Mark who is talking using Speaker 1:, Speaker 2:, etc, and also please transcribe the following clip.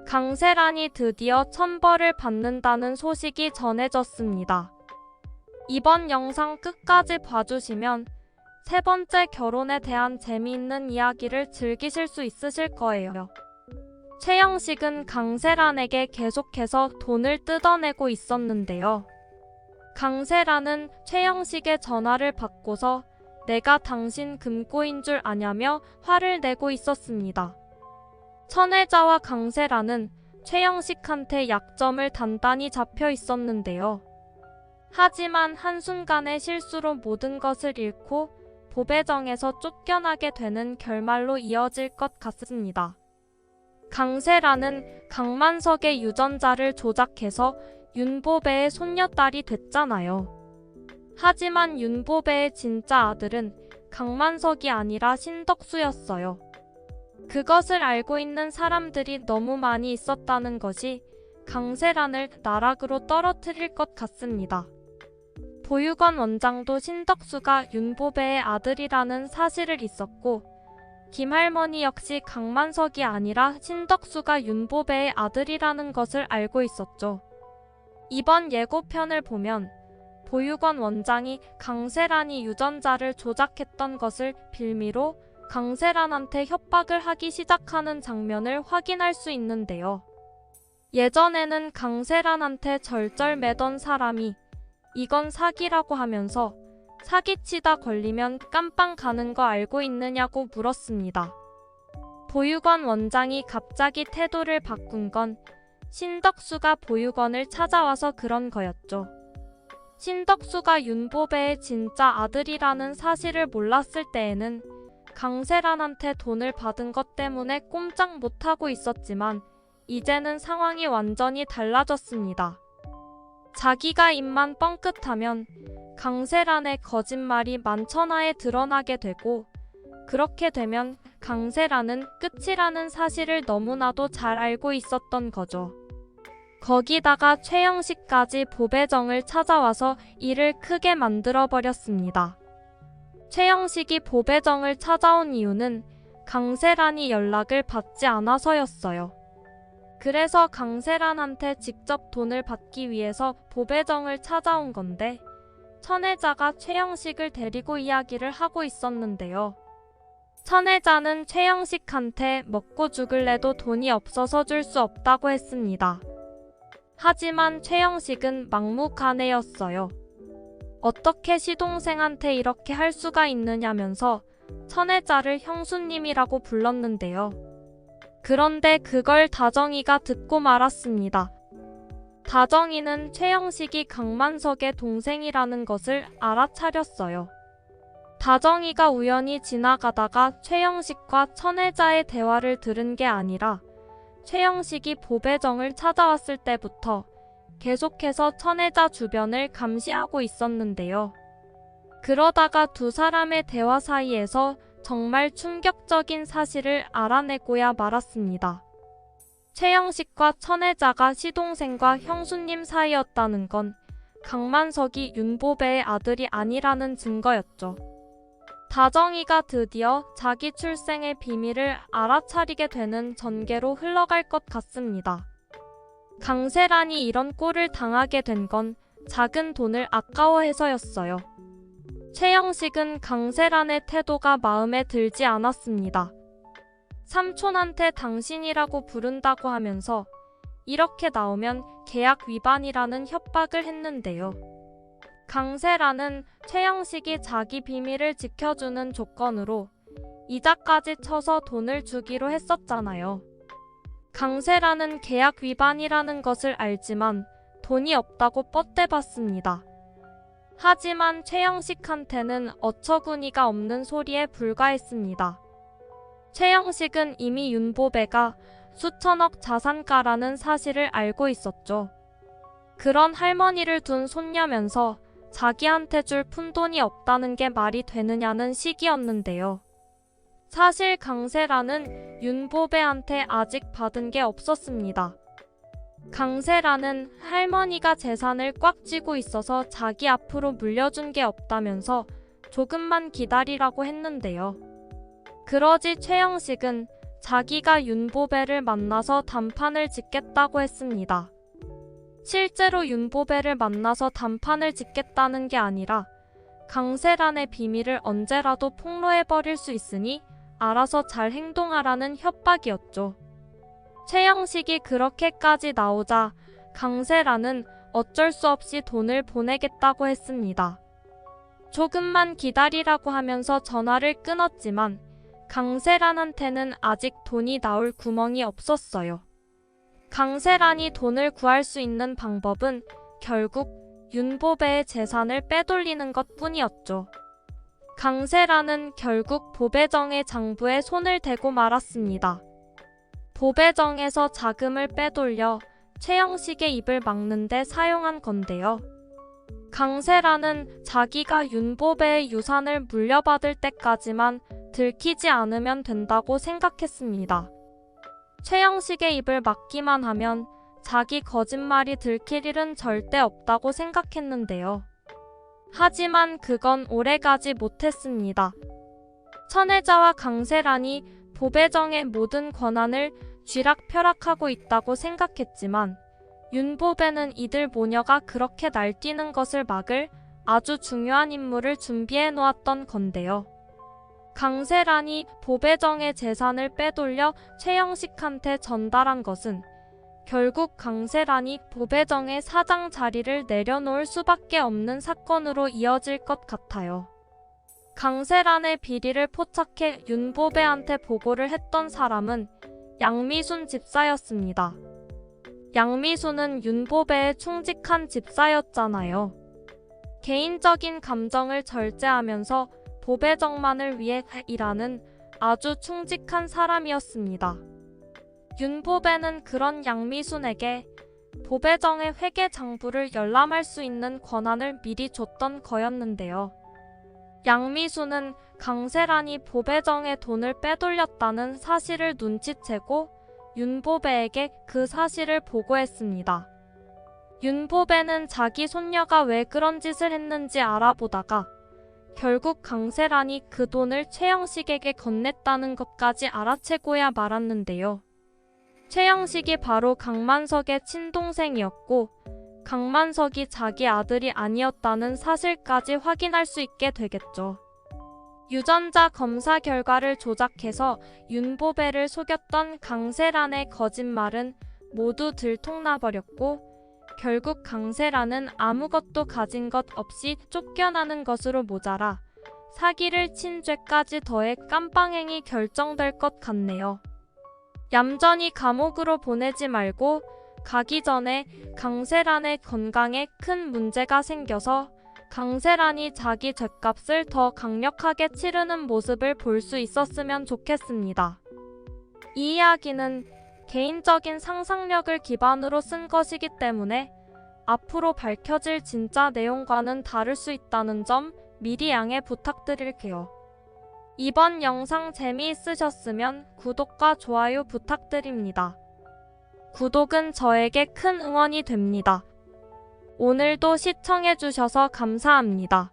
Speaker 1: 강세란이 드디어 천벌을 받는다는 소식이 전해졌습니다. 이번 영상 끝까지 봐주시면 세 번째 결혼에 대한 재미있는 이야기를 즐기실 수 있으실 거예요. 최영식은 강세란에게 계속해서 돈을 뜯어내고 있었는데요. 강세란은 최영식의 전화를 받고서 내가 당신 금고인 줄 아냐며 화를 내고 있었습니다. 천혜자와 강세란은 최영식한테 약점을 단단히 잡혀 있었는데요. 하지만 한순간의 실수로 모든 것을 잃고 보배정에서 쫓겨나게 되는 결말로 이어질 것 같습니다. 강세란은 강만석의 유전자를 조작해서 윤보배의 손녀딸이 됐잖아요. 하지만 윤보배의 진짜 아들은 강만석이 아니라 신덕수였어요. 그것을 알고 있는 사람들이 너무 많이 있었다는 것이 강세란을 나락으로 떨어뜨릴 것 같습니다. 보육원 원장도 신덕수가 윤보배의 아들이라는 사실을 있었고, 김할머니 역시 강만석이 아니라 신덕수가 윤보배의 아들이라는 것을 알고 있었죠. 이번 예고편을 보면 보육원 원장이 강세란이 유전자를 조작했던 것을 빌미로 강세란한테 협박을 하기 시작하는 장면을 확인할 수 있는데요. 예전에는 강세란한테 절절매던 사람이 이건 사기라고 하면서 사기치다 걸리면 깜빵 가는 거 알고 있느냐고 물었습니다. 보육원 원장이 갑자기 태도를 바꾼 건 신덕수가 보육원을 찾아와서 그런 거였죠. 신덕수가 윤보배의 진짜 아들이라는 사실을 몰랐을 때에는 강세란한테 돈을 받은 것 때문에 꼼짝 못하고 있었지만 이제는 상황이 완전히 달라졌습니다. 자기가 입만 뻥끗하면 강세란의 거짓말이 만천하에 드러나게 되고, 그렇게 되면 강세란은 끝이라는 사실을 너무나도 잘 알고 있었던 거죠. 거기다가 최영식까지 보배정을 찾아와서 일을 크게 만들어버렸습니다. 최영식이 보배정을 찾아온 이유는 강세란이 연락을 받지 않아서였어요. 그래서 강세란한테 직접 돈을 받기 위해서 보배정을 찾아온 건데, 천혜자가 최영식을 데리고 이야기를 하고 있었는데요. 천혜자는 최영식한테 먹고 죽을래도 돈이 없어서 줄 수 없다고 했습니다. 하지만 최영식은 막무가내였어요. 어떻게 시동생한테 이렇게 할 수가 있느냐면서 천혜자를 형수님이라고 불렀는데요. 그런데 그걸 다정이가 듣고 말았습니다. 다정이는 최영식이 강만석의 동생이라는 것을 알아차렸어요. 다정이가 우연히 지나가다가 최영식과 천혜자의 대화를 들은 게 아니라 최영식이 보배정을 찾아왔을 때부터 계속해서 천혜자 주변을 감시하고 있었는데요. 그러다가 두 사람의 대화 사이에서 정말 충격적인 사실을 알아내고야 말았습니다. 최영식과 천혜자가 시동생과 형수님 사이였다는 건 강만석이 윤보배의 아들이 아니라는 증거였죠. 다정이가 드디어 자기 출생의 비밀을 알아차리게 되는 전개로 흘러갈 것 같습니다. 강세란이 이런 꼴을 당하게 된 건 작은 돈을 아까워해서였어요. 최영식은 강세란의 태도가 마음에 들지 않았습니다. 삼촌한테 당신이라고 부른다고 하면서 이렇게 나오면 계약 위반이라는 협박을 했는데요. 강세란은 최영식이 자기 비밀을 지켜주는 조건으로 이자까지 쳐서 돈을 주기로 했었잖아요. 강세란은 계약 위반이라는 것을 알지만 돈이 없다고 뻗대봤습니다. 하지만 최영식한테는 어처구니가 없는 소리에 불과했습니다. 최영식은 이미 윤보배가 수천억 자산가라는 사실을 알고 있었죠. 그런 할머니를 둔 손녀면서 자기한테 줄 푼돈이 없다는 게 말이 되느냐는 시기였는데요. 사실 강세란은 윤보배한테 아직 받은 게 없었습니다. 강세란은 할머니가 재산을 꽉 쥐고 있어서 자기 앞으로 물려준 게 없다면서 조금만 기다리라고 했는데요. 그러지 최영식은 자기가 윤보배를 만나서 단판을 짓겠다고 했습니다. 실제로 윤보배를 만나서 단판을 짓겠다는 게 아니라 강세란의 비밀을 언제라도 폭로해버릴 수 있으니 알아서 잘 행동하라는 협박이었죠. 최영식이 그렇게까지 나오자 강세란은 어쩔 수 없이 돈을 보내겠다고 했습니다. 조금만 기다리라고 하면서 전화를 끊었지만 강세란한테는 아직 돈이 나올 구멍이 없었어요. 강세란이 돈을 구할 수 있는 방법은 결국 윤보배의 재산을 빼돌리는 것뿐이었죠. 강세란은 결국 보배정의 장부에 손을 대고 말았습니다. 보배정에서 자금을 빼돌려 최영식의 입을 막는 데 사용한 건데요. 강세란은 자기가 윤보배의 유산을 물려받을 때까지만 들키지 않으면 된다고 생각했습니다. 최영식의 입을 막기만 하면 자기 거짓말이 들킬 일은 절대 없다고 생각했는데요. 하지만 그건 오래가지 못했습니다. 천혜자와 강세란이 보배정의 모든 권한을 쥐락펴락하고 있다고 생각했지만 윤보배는 이들 모녀가 그렇게 날뛰는 것을 막을 아주 중요한 임무를 준비해 놓았던 건데요. 강세란이 보배정의 재산을 빼돌려 최영식한테 전달한 것은 결국 강세란이 보배정의 사장 자리를 내려놓을 수밖에 없는 사건으로 이어질 것 같아요. 강세란의 비리를 포착해 윤보배한테 보고를 했던 사람은 양미순 집사였습니다. 양미순은 윤보배의 충직한 집사였잖아요. 개인적인 감정을 절제하면서 보배정만을 위해 일하는 아주 충직한 사람이었습니다. 윤보배는 그런 양미순에게 보배정의 회계 장부를 열람할 수 있는 권한을 미리 줬던 거였는데요. 양미순은 강세란이 보배정의 돈을 빼돌렸다는 사실을 눈치채고 윤보배에게 그 사실을 보고했습니다. 윤보배는 자기 손녀가 왜 그런 짓을 했는지 알아보다가 결국 강세란이 그 돈을 최영식에게 건넸다는 것까지 알아채고야 말았는데요. 최영식이 바로 강만석의 친동생이었고 강만석이 자기 아들이 아니었다는 사실까지 확인할 수 있게 되겠죠. 유전자 검사 결과를 조작해서 윤보배를 속였던 강세란의 거짓말은 모두 들통나버렸고 결국 강세란은 아무것도 가진 것 없이 쫓겨나는 것으로 모자라 사기를 친 죄까지 더해 깜빵행이 결정될 것 같네요. 얌전히 감옥으로 보내지 말고 가기 전에 강세란의 건강에 큰 문제가 생겨서 강세란이 자기 죗값을 더 강력하게 치르는 모습을 볼 수 있었으면 좋겠습니다. 이 이야기는 개인적인 상상력을 기반으로 쓴 것이기 때문에 앞으로 밝혀질 진짜 내용과는 다를 수 있다는 점 미리 양해 부탁드릴게요. 이번 영상 재미있으셨으면 구독과 좋아요 부탁드립니다. 구독은 저에게 큰 응원이 됩니다. 오늘도 시청해주셔서 감사합니다.